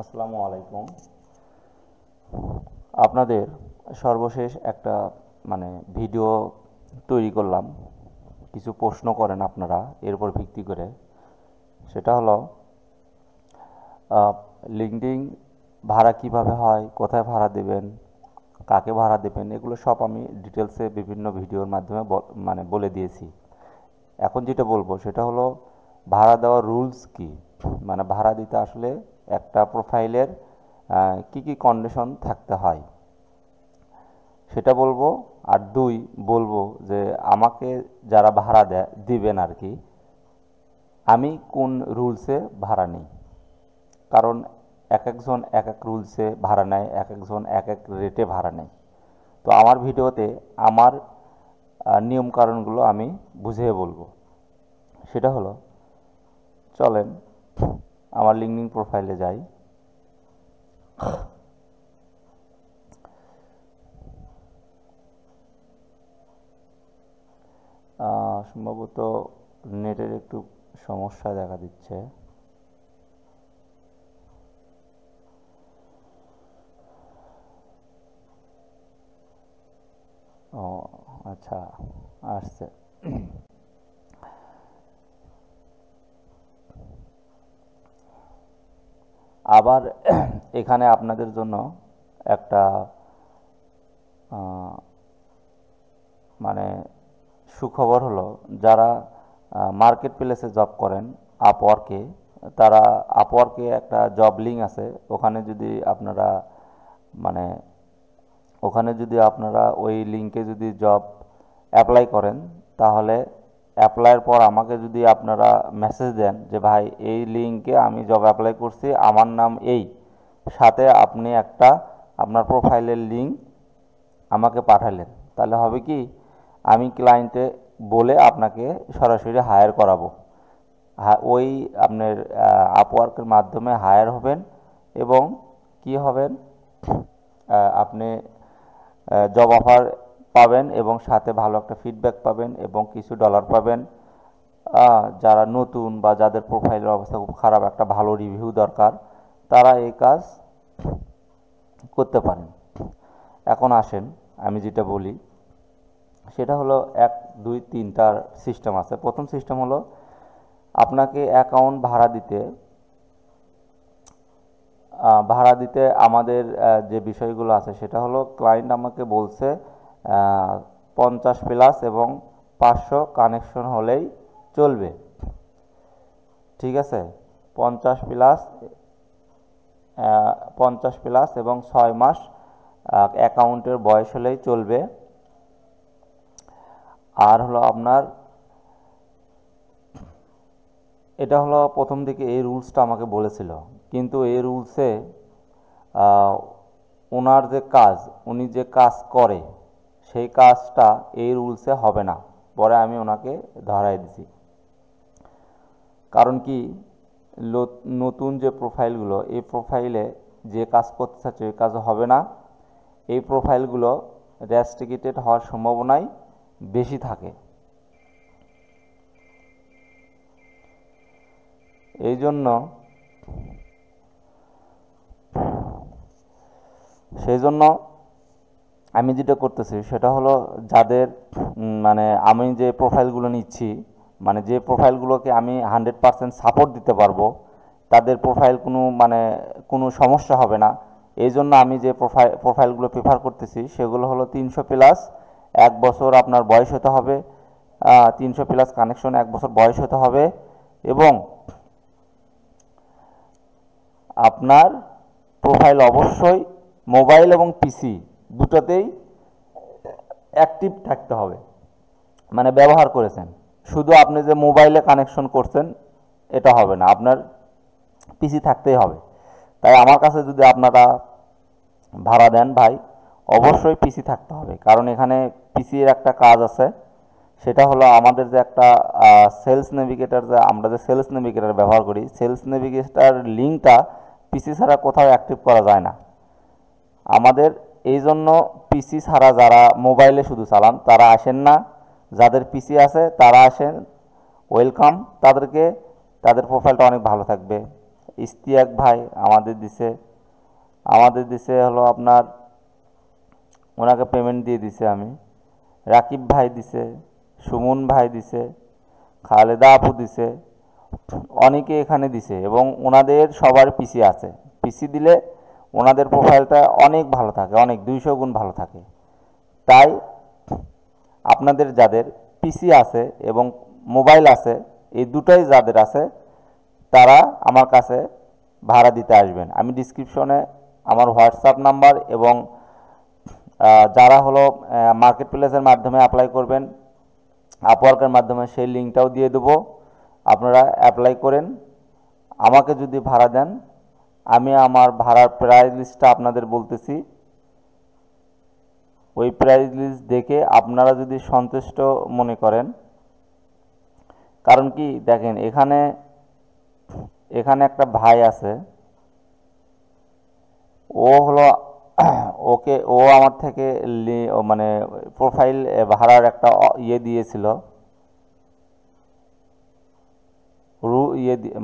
আসসালামু আলাইকুম। আপনাদের সর্বশেষ একটা ভিডিও তৈরি করলাম। কিছু প্রশ্ন করেন আপনারা এর উপর ভিত্তি করে। সেটা হলো লিঙ্কডিন ভাড়া কিভাবে হয়, কোথায় ভাড়া দেবেন, কাকে ভাড়া দেবেন, এগুলো সব আমি ডিটেলসে বিভিন্ন ভিডিওর মাধ্যমে বলে দিয়েছি। এখন যেটা বলবো সেটা হলো ভাড়া দেওয়ার রুলস কি, ভাড়া দিতে আসলে একটা প্রোফাইলের কি কি কন্ডিশন থাকতে হয় সেটা বলবো। আর দুই বলবো যে আমাকে যারা ভাড়া দিবেন আর কি, আমি কোন রুলসে ভাড়া নিই। কারণ এক একজন এক এক রুলসে ভাড়া নেয়, এক একজন এক এক রেটে ভাড়া নেয়। তো আমার ভিডিওতে আমার নিয়মকানুনগুলো আমি বুঝিয়ে বলবো। সেটা হলো, চলেন আমার লিঙ্কডিন প্রোফাইলে যাই। সম্ভবত নেটের একটু সমস্যা দেখা দিচ্ছে। ও আচ্ছা, আসছে। আবার এখানে আপনাদের জন্য একটা সুখবর হলো, যারা মার্কেট প্লেসে জব করেন আপওয়ার্কে, তারা আপওয়ার্কে একটা জব লিঙ্ক আছে, মানে ওখানে যদি আপনারা ওই লিঙ্কে যদি জব অ্যাপ্লাই করেন, তাহলে অ্যাপ্লাইয়ের পর আমাকে যদি আপনারা মেসেজ দেন যে ভাই এই লিঙ্কে আমি জব অ্যাপ্লাই করছি, আমার নাম এই, সাথে আপনি একটা আপনার প্রোফাইলের লিঙ্ক আমাকে পাঠালেন, তাহলে হবে কি, আমি ক্লায়েন্টে বলে আপনাকে সরাসরি হায়ার করাবো। ওই আপনার আপওয়ার্কের মাধ্যমে হায়ার হবেন এবং কি হবেন, আপনি জব অফার পাবেন এবং সাথে ভালো একটা ফিডব্যাক পাবেন এবং কিছু ডলার পাবেন। যারা নতুন বা যাদের প্রোফাইলের অবস্থা খুব খারাপ, একটা ভালো রিভিউ দরকার, তারা এই কাজ করতে পারেন। এখন আসেন আমি যেটা বলি সেটা হলো 1 2 3টার সিস্টেম আছে। প্রথম সিস্টেম হলো, আপনাকে অ্যাকাউন্ট ভাড়া দিতে আমাদের যে বিষয়গুলো আছে সেটা হলো, ক্লায়েন্ট আমাকে বলছে 50+ এবং 500 কানেকশন হলেই চলবে। ঠিক আছে, 50+ এবং 6 মাস অ্যাকাউন্টের বয়স হলেই চলবে। আর হলো আপনার, এটা হলো প্রথম দিকে এই রুলসটা আমাকে বলেছিল, কিন্তু এই রুলসে ওনার যে কাজ, উনি যে কাজ করে সেই কাজটা এই রুলসে হবে না। পরে আমি ওনাকে ধরাই দিছি। কারণ কি, নতুন যে প্রোফাইলগুলো, এই প্রোফাইলে যে কাজ করতে চাচ্ছে ওই কাজ হবে না। এই প্রোফাইলগুলো রেস্ট্রিক্টেড হওয়ার সম্ভাবনাই বেশি থাকে। এই জন্য আমি যেটা করতেছি সেটা হলো, যাদের আমি যে প্রোফাইলগুলো নিচ্ছি, যে প্রোফাইলগুলোকে আমি 100% সাপোর্ট দিতে পারবো, তাদের প্রোফাইল কোনো সমস্যা হবে না। এই জন্য আমি যে প্রোফাইলগুলো প্রেফার করতেছি সেগুলো হলো 300+ 1 বছর আপনার বয়স হতে হবে, 300+ কানেকশন 1 বছর বয়স হতে হবে, এবং আপনার প্রোফাইল অবশ্যই মোবাইল এবং পিসি দুটোতেই অ্যাক্টিভ থাকতে হবে, ব্যবহার করেছেন। শুধু আপনি যে মোবাইলে কানেকশন করছেন এটা হবে না, আপনার পিসি থাকতেই হবে। তাই আমার কাছে যদি আপনারা ভাড়া দেন ভাই, অবশ্যই পিসি থাকতে হবে। কারণ এখানে পিসির একটা কাজ আছে, সেটা হলো আমাদের যে একটা সেলস নেভিগেটর, যে আমরা যে সেলস নেভিগেটর ব্যবহার করি, সেলস নেভিগেটর লিঙ্কটা পিসি ছাড়া কোথাও অ্যাক্টিভ করা যায় না আমাদের। এই জন্য পিসি ছাড়া যারা মোবাইলে শুধু চালান তারা আসেন না, যাদের পিসি আছে তারা আসেন, ওয়েলকাম তাদেরকে, তাদের প্রোফাইলটা অনেক ভালো থাকবে। ইস্তিয়াক ভাই আমাদের দিছে হলো আপনার, ওনাকে পেমেন্ট দিয়ে দিছে আমি। রাকিব ভাই দিছে, সুমন ভাই দিছে, খালেদা আপু দিছে, অনেকে এখানে দিছে এবং ওনাদের সবার পিসি আছে। পিসি দিলে ওনাদের প্রোফাইলটা অনেক ভালো থাকে, অনেক 200 গুণ ভালো থাকে। তাই আপনাদের যাদের পিসি আছে এবং মোবাইল আছে, এই দুটোই যাদের আছে তারা আমার কাছে ভাড়া দিতে আসবেন। আমি ডিসক্রিপশনে আমার হোয়াটসঅ্যাপ নাম্বার এবং যারা হলো মার্কেট প্লেসের মাধ্যমে অ্যাপ্লাই করবেন, আপওয়ার্কের মাধ্যমে সেই লিঙ্কটাও দিয়ে দেবো। আপনারা অ্যাপ্লাই করেন, আমাকে যদি ভাড়া দেন আমি আমার ভাড়ার প্রাইস লিস্টটা আপনাদের বলতেছি। ওই প্রাইস লিস্ট দেখে আপনারা যদি সন্তুষ্ট মনে করেন, কারণ কি দেখেন এখানে একটা ভাই আছে, ও হলো ও আমার থেকে মানে প্রোফাইল ভাড়ার একটা ইয়ে দিয়েছিল,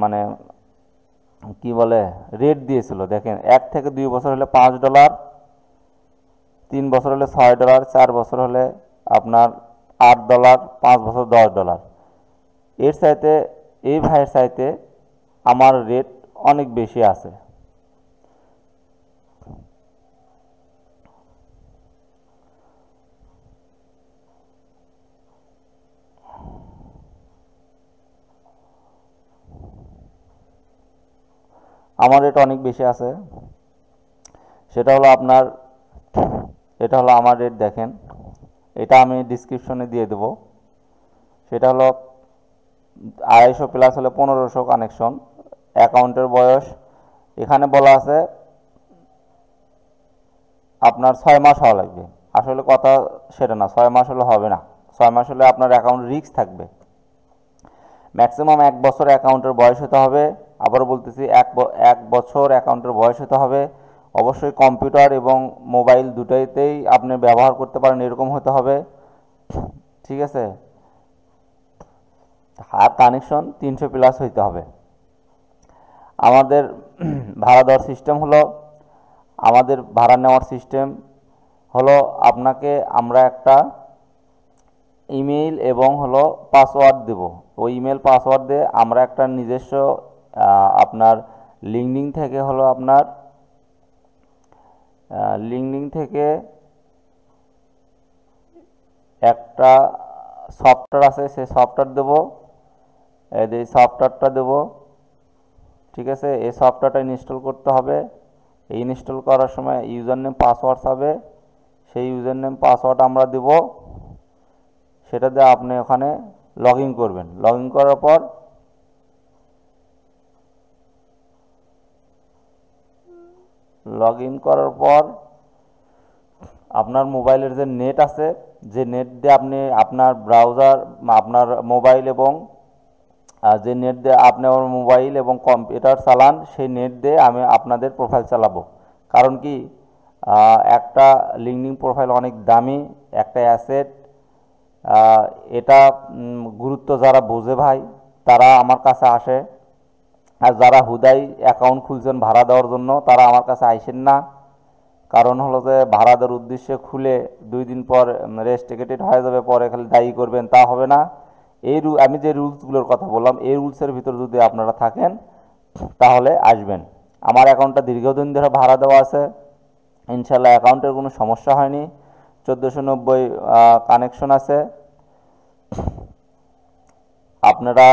মানে কি বলে রেট দিয়েছিল। দেখেন 1 থেকে 2 বছর হলে $5, 3 বছর হলে $6, 4 বছর হলে আপনার $8, 5 বছর $10। এর চাইতে এই ভাইয়ের চাইতে আমার রেট অনেক বেশি আছে। আমার রেট অনেক বেশি আছে, সেটা হলো আপনার, এটা হলো আমার রেট। দেখেন এটা আমি ডিসক্রিপশনে দিয়ে দেব। সেটা হলো 250 প্লাস হলে 1500 কানেকশন। অ্যাকাউন্টের বয়স এখানে বলা আছে আপনার 6 মাস হওয়া লাগবে। আসলে কথা সেটা না, 6 মাস হলে হবে না। 6 মাস হলে আপনার অ্যাকাউন্ট রিস্ক থাকবে। ম্যাক্সিমাম 1 বছর অ্যাকাউন্টের বয়স হতে হবে। আবারও বলতেছি 1 বছর অ্যাকাউন্টের বয়স হতে হবে। অবশ্যই কম্পিউটার এবং মোবাইল দুটোতেই আপনি ব্যবহার করতে পারেন এরকম হতে হবে, ঠিক আছে। আর কানেকশন 300 প্লাস হইতে হবে। আমাদের ভাড়া দেওয়ার সিস্টেম হলো, আমাদের ভাড়া নেওয়ার সিস্টেম হলো আপনাকে আমরা একটা ইমেইল এবং হলো পাসওয়ার্ড দেব। ওই ইমেল পাসওয়ার্ড দিয়ে আমরা একটা নিজস্ব আপনার লিঙ্কডিন থেকে হলো আপনার লিঙ্কডিন থেকে একটা সফটওয়্যার আছে, সেই সফটওয়্যার দেবো, এই সফটওয়্যারটা দেবো, ঠিক আছে। এই সফটওয়্যারটা ইনস্টল করতে হবে। এই ইনস্টল করার সময় ইউজার নেম পাসওয়ার্ড হবে, সেই ইউজার নেম পাসওয়ার্ড আমরা দেব। সেটা দিয়ে আপনি ওখানে লগ ইন করবেন। লগ ইন করার পর আপনার মোবাইলের যে নেট আছে, যে নেট দিয়ে আপনি আপনার ব্রাউজার, আপনার মোবাইল এবং যে নেট দিয়ে আপনি আমার মোবাইল এবং কম্পিউটার চালান, সেই নেট দিয়ে আমি আপনাদের প্রোফাইল চালাবো। কারণ কি একটা লিঙ্কডিন প্রোফাইল অনেক দামি একটা অ্যাসেট। এটা গুরুত্ব যারা বোঝে ভাই তারা আমার কাছে আসে, আর যারা হুদাই অ্যাকাউন্ট খুলছেন ভাড়া দেওয়ার জন্য তারা আমার কাছে আইসেন না। কারণ হলো যে ভাড়া দেওয়ার উদ্দেশ্যে খুলে 2 দিন পর রেস্ট্রিকেটেড হয়ে যাবে, পরে খালি দায়ী করবেন, তা হবে না। আমি যে রুলসগুলোর কথা বললাম, এই রুলসের ভিতর যদি আপনারা থাকেন তাহলে আসবেন। আমার অ্যাকাউন্টটা দীর্ঘদিন ধরে ভাড়া দেওয়া আছে, ইনশাল্লাহ অ্যাকাউন্টের কোনো সমস্যা হয়নি। 1490 কানেকশন আছে। আপনারা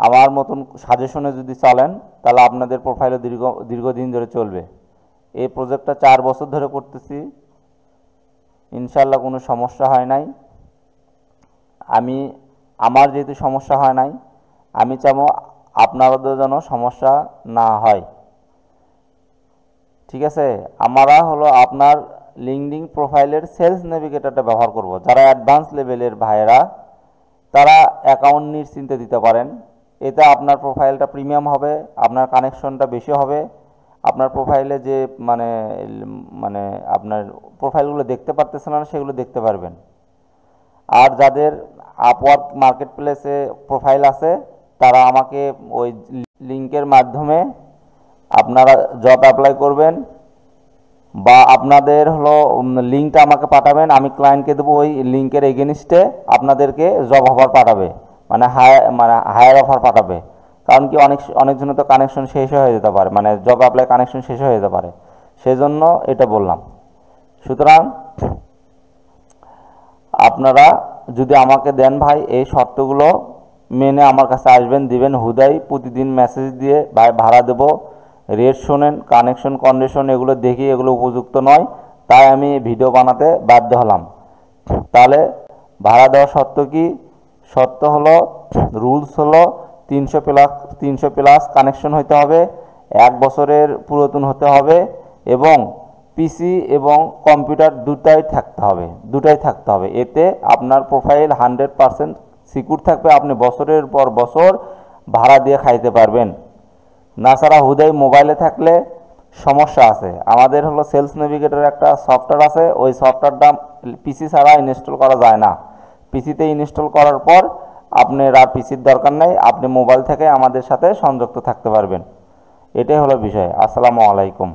আমার মতন সাজেশনে যদি চলেন তাহলে আপনাদের প্রোফাইলে দীর্ঘদিন ধরে চলবে। এই প্রজেক্টটা 4 বছর ধরে করতেছি, ইনশাল্লাহ কোনো সমস্যা হয় নাই। আমার যেহেতু সমস্যা হয় নাই, আমি চাবো আপনাদের যেন সমস্যা না হয়, ঠিক আছে। আমরা হলো আপনার লিঙ্কডিন প্রোফাইলের সেলস নেভিগেটরটা ব্যবহার করব। যারা অ্যাডভান্স লেভেলের ভাইয়েরা তারা অ্যাকাউন্ট নিশ্চিন্তে দিতে পারেন। এতে আপনার প্রোফাইলটা প্রিমিয়াম হবে, আপনার কানেকশনটা বেশি হবে, আপনার প্রোফাইলে যে মানে মানে আপনার প্রোফাইলগুলো দেখতে পারতেছেন না সেগুলো দেখতে পারবেন। আর যাদের আপওয়ার্ক মার্কেট প্লেসে প্রোফাইল আছে তারা আমাকে ওই লিঙ্কের মাধ্যমে আপনারা জব অ্যাপ্লাই করবেন, বা আপনাদের হলো লিঙ্কটা আমাকে পাঠাবেন, আমি ক্লায়েন্টকে দেবো, ওই লিঙ্কের এগেনস্টে আপনাদেরকে জব অফার পাঠাবে, মানে হায়ার অফার পাঠাবে। কারণ কি অনেকজনের তো কানেকশন শেষ হয়ে যেতে পারে, মানে জব অ্যাপ্লাই কানেকশন শেষ হয়ে যেতে পারে, সেই জন্য এটা বললাম। সুতরাং আপনারা যদি আমাকে দেন ভাই, এই শর্তগুলো মেনে আমার কাছে আসবেন, দিবেন হুদাই, প্রতিদিন মেসেজ দিয়ে ভাই ভাড়া দেবো, রেট শোনেন, কানেকশন কন্ডিশন এগুলো দেখি এগুলো উপযুক্ত নয়, তাই আমি ভিডিও বানাতে বাধ্য হলাম। তাহলে ভাড়া দেওয়া শর্ত কি? শর্ত হলো, রুলস হলো 300 প্লাস কানেকশন হতে হবে, 1 বছরের পুরাতন হতে হবে, এবং পিসি এবং কম্পিউটার দুটাই থাকতে হবে। এতে আপনার প্রোফাইল 100% সিকিউর থাকবে, আপনি বছরের পর বছর ভাড়া দিয়ে খাইতে পারবেন। না ছাড়া হুদাই মোবাইলে থাকলে সমস্যা আছে। আমাদের হলো সেলস নেভিগেটর একটা সফটওয়্যার আছে, ওই সফটওয়্যারটা পিসি ছাড়া ইনস্টল করা যায় না। পিসিতে ইনস্টল করার পর আপনার আর পিসির দরকার নেই, আপনি মোবাইল থেকে আমাদের সাথে সংযুক্ত থাকতে পারবেন। এটাই হলো বিষয়। আসসালামু আলাইকুম।